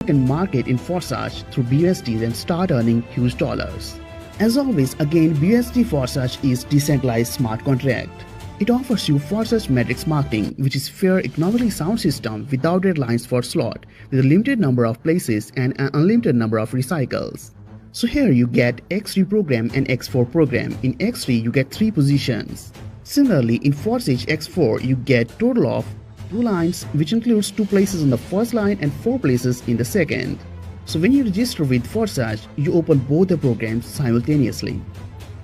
can market in Forsage through BUSDs and start earning huge dollars. As always, again, BUSD Forsage is decentralized smart contract. It offers you Forsage Matrix marketing, which is fair, economically sound system without deadlines for slot, with a limited number of places and an unlimited number of recycles. So here you get X3 program and X4 program. In X3 you get 3 positions. Similarly, in Forsage X4 you get total of 2 lines, which includes 2 places on the first line and 4 places in the second. So when you register with Forsage, you open both the programs simultaneously.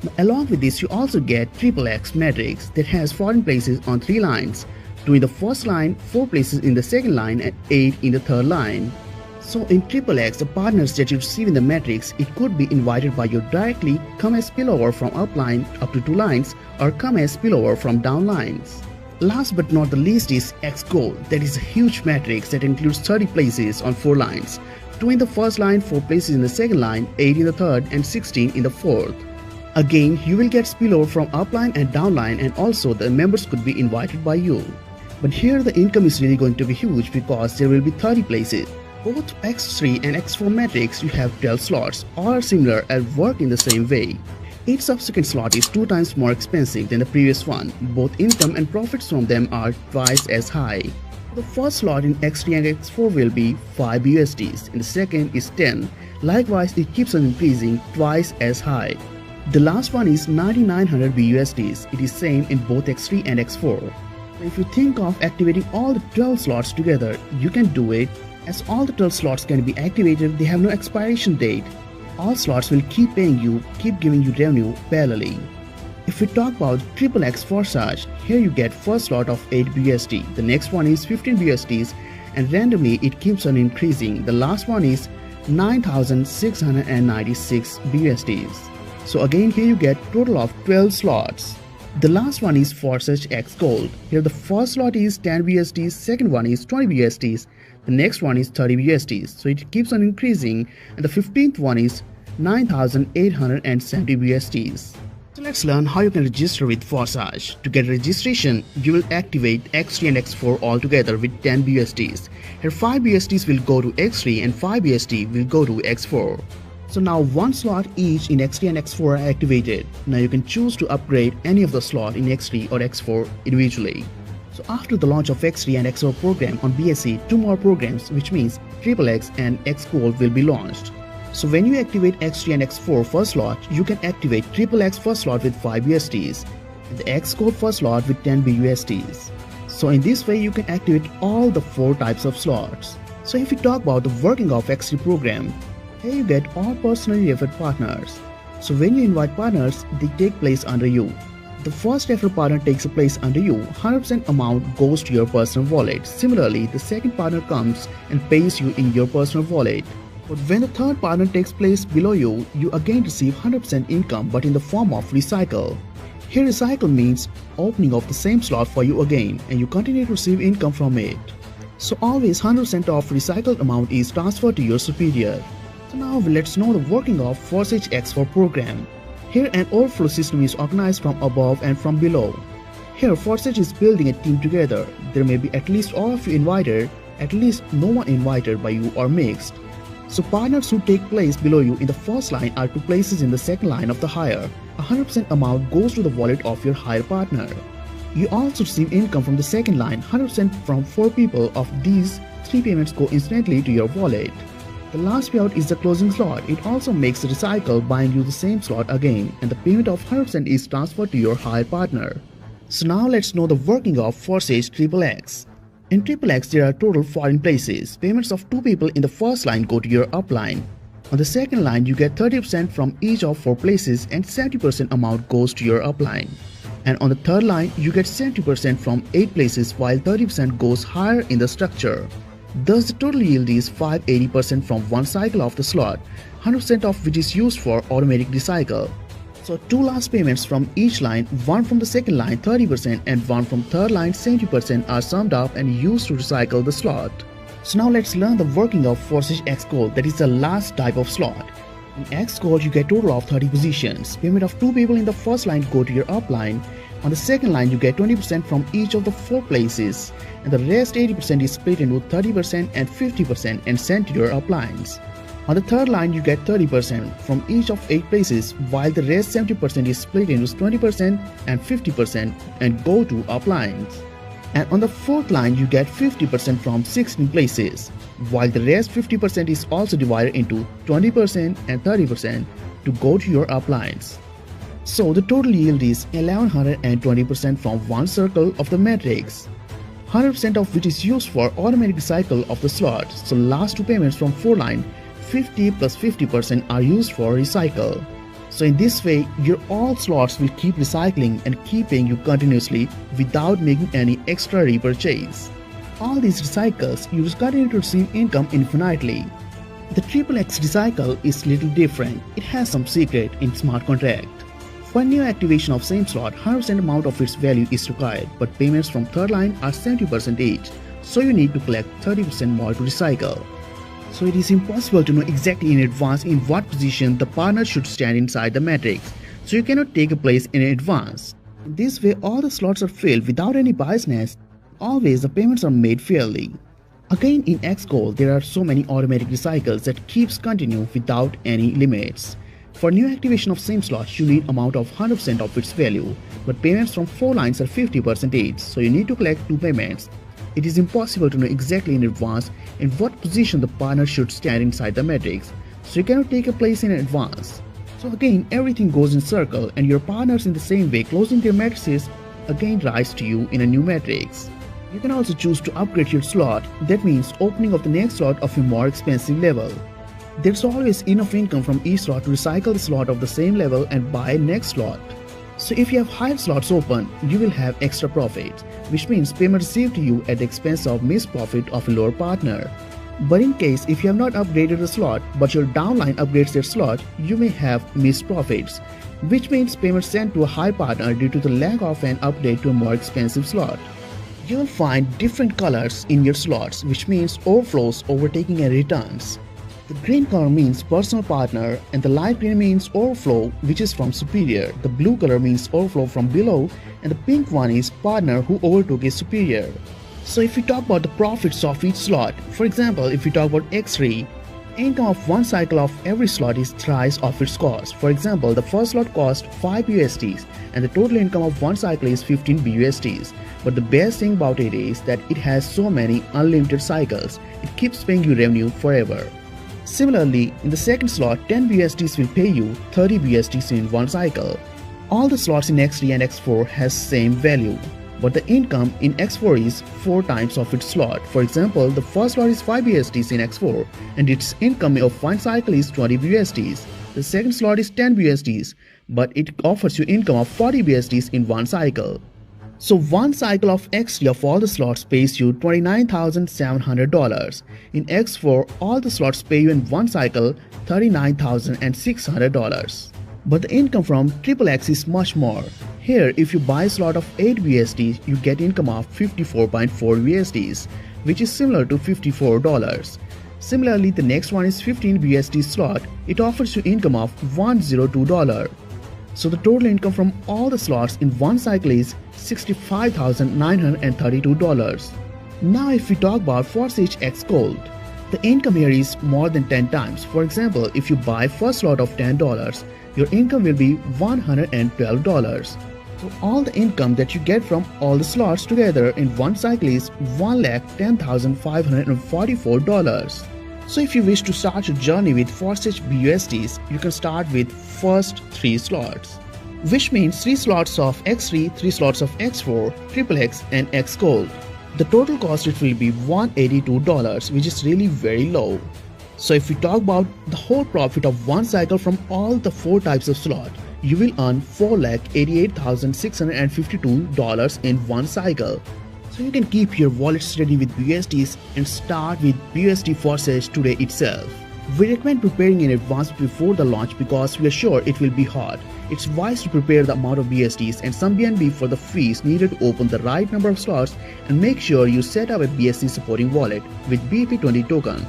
Now, along with this, you also get XXX matrix that has 14 places on 3 lines, 2 in the first line, 4 places in the second line and 8 in the third line. So in XXX, the partners that you receive in the matrix, it could be invited by you directly, come as spillover from up line up to 2 lines, or come as spillover from down lines. Last but not the least is X Gold, that is a huge matrix that includes 30 places on 4 lines, 2 in the first line, 4 places in the second line, 8 in the third and 16 in the fourth. Again, you will get spillover from upline and downline, and also the members could be invited by you. But here the income is really going to be huge because there will be 30 places. Both X3 and X4 matrix you have 12 slots, all are similar and work in the same way. Each subsequent slot is 2 times more expensive than the previous one. Both income and profits from them are twice as high. The first slot in X3 and X4 will be 5 USDs and the second is 10. Likewise, it keeps on increasing twice as high. The last one is 9900 BUSDs. It is same in both X3 and X4. If you think of activating all the 12 slots together, you can do it. As all the 12 slots can be activated, they have no expiration date. All slots will keep paying you, keep giving you revenue parallelly. If we talk about XXX Forsage, here you get first slot of 8 BUSD, the next one is 15 BUSDs and randomly it keeps on increasing. The last one is 9696 BUSDs. So again, here you get total of 12 slots. The last one is Forsage X Gold. Here the first slot is 10 BUSDs, second one is 20 BUSDs, the next one is 30 BUSDs. So it keeps on increasing, and the 15th one is 9870 BUSDs. So let's learn how you can register with Forsage. To get registration, you will activate X3 and X4 all together with 10 BUSDs. Here 5 BUSDs will go to X3 and 5 BUSD will go to X4. So now 1 slot each in X3 and X4 are activated. Now you can choose to upgrade any of the slot in X3 or X4 individually. So after the launch of X3 and X4 program on BSC, 2 more programs, which means XXX and X Gold, will be launched. So when you activate X3 and X4 first slot, you can activate XXX first slot with 5 USDs and the X Gold first slot with 10 BUSDs. So in this way you can activate all the 4 types of slots. So if we talk about the working of X3 program, here you get all personally referred partners. So when you invite partners, they take place under you. The first referred partner takes a place under you, 100% amount goes to your personal wallet. Similarly, the second partner comes and pays you in your personal wallet. But when the third partner takes place below you, you again receive 100% income but in the form of recycle. Here recycle means opening of the same slot for you again and you continue to receive income from it. So always 100% of recycled amount is transferred to your superior. So now let's know the working of Forsage X4 program. Here an overflow system is organized from above and from below. Here Forsage is building a team together. There may be at least all of you invited, at least no one invited by you or mixed. So partners who take place below you in the first line are 2 places in the second line of the hire. 100% amount goes to the wallet of your hire partner. You also receive income from the second line, 100% from 4 people. Of these, 3 payments go instantly to your wallet. The last payout is the closing slot. It also makes the recycle buying you the same slot again, and the payment of 100% is transferred to your hire partner. So now let's know the working of Forsage XXX. In XXX there are total 14 places. Payments of 2 people in the first line go to your upline. On the second line you get 30% from each of 4 places and 70% amount goes to your upline. And on the third line you get 70% from 8 places while 30% goes higher in the structure. Thus the total yield is 580% from one cycle of the slot, 100% of which is used for automatic recycle. So 2 last payments from each line, 1 from the second line 30% and 1 from third line 70% are summed up and used to recycle the slot. So now let's learn the working of Forsage X Gold, that is the last type of slot. In X Gold you get total of 30 positions. Payment of 2 people in the first line go to your upline. On the second line, you get 20% from each of the 4 places, and the rest 80% is split into 30% and 50% and sent to your uplines. On the third line, you get 30% from each of 8 places, while the rest 70% is split into 20% and 50% and go to uplines. And on the fourth line, you get 50% from 16 places, while the rest 50% is also divided into 20% and 30% to go to your uplines. So the total yield is 1120% from one circle of the matrix, 100% of which is used for automatic recycle of the slot. So last 2 payments from 4 line, 50 plus 50% are used for recycle. So in this way, your all slots will keep recycling and keep paying you continuously without making any extra repurchase. All these recycles, you will continue to receive income infinitely. The XXX recycle is little different. It has some secret in smart contract. For new activation of same slot, 100% amount of its value is required, but payments from third line are 70% each, so you need to collect 30% more to recycle. So it is impossible to know exactly in advance in what position the partner should stand inside the matrix, so you cannot take a place in advance. In this way, all the slots are filled without any biasness. Always the payments are made fairly. Again, in Xgold, there are so many automatic recycles that keeps continue without any limits. For new activation of same slot, you need amount of 100% of its value, but payments from 4 lines are 50% each, so you need to collect 2 payments. It is impossible to know exactly in advance in what position the partner should stand inside the matrix, so you cannot take a place in advance. So again, everything goes in circle and your partners in the same way closing their matrices again rise to you in a new matrix. You can also choose to upgrade your slot, that means opening of the next slot of a more expensive level. There's always enough income from each slot to recycle the slot of the same level and buy next slot. So if you have higher slots open, you will have extra profit, which means payment received to you at the expense of missed profit of a lower partner. But in case if you have not upgraded a slot but your downline upgrades their slot, you may have missed profits, which means payment sent to a high partner due to the lack of an update to a more expensive slot. You will find different colors in your slots, which means overflows, overtaking and returns. The green color means personal partner and the light green means overflow, which is from superior. The blue color means overflow from below and the pink one is partner who overtook his superior. So if we talk about the profits of each slot, for example, if we talk about X3, income of one cycle of every slot is thrice of its cost. For example, the first slot cost 5 USDs and the total income of one cycle is 15 BUSDs. But the best thing about it is that it has so many unlimited cycles, it keeps paying you revenue forever. Similarly, in the second slot, 10 BUSDs will pay you 30 BUSDs in one cycle. All the slots in X3 and X4 has same value, but the income in X4 is 4 times of its slot. For example, the first slot is 5 BUSDs in X4 and its income of one cycle is 20 BUSDs. The second slot is 10 BUSDs, but it offers you income of 40 BUSDs in one cycle. So one cycle of X3 of all the slots pays you $29,700. In X4, all the slots pay you in one cycle $39,600. But the income from XXX is much more. Here, if you buy a slot of 8 BUSDs, you get income of 54.4 USDs, which is similar to $54. Similarly, the next one is 15 BUSD slot. It offers you income of $102. So the total income from all the slots in one cycle is $65,932. Now if we talk about Forsage X Gold, the income here is more than 10 times. For example, if you buy first slot of $10, your income will be $112. So all the income that you get from all the slots together in one cycle is $110,544. So if you wish to start your journey with Forsage BUSDs, you can start with first 3 slots, which means 3 slots of X3, 3 slots of X4, XXX and X Gold. The total cost it will be $182, which is really very low. So if we talk about the whole profit of one cycle from all the 4 types of slot, you will earn $488,652 in one cycle. So you can keep your wallet steady with BUSDs and start with BUSD Forsage today itself. We recommend preparing in advance before the launch because we are sure it will be hard. It's wise to prepare the amount of BUSDs and some BNB for the fees needed to open the right number of slots, and make sure you set up a BSD supporting wallet with BP20 token.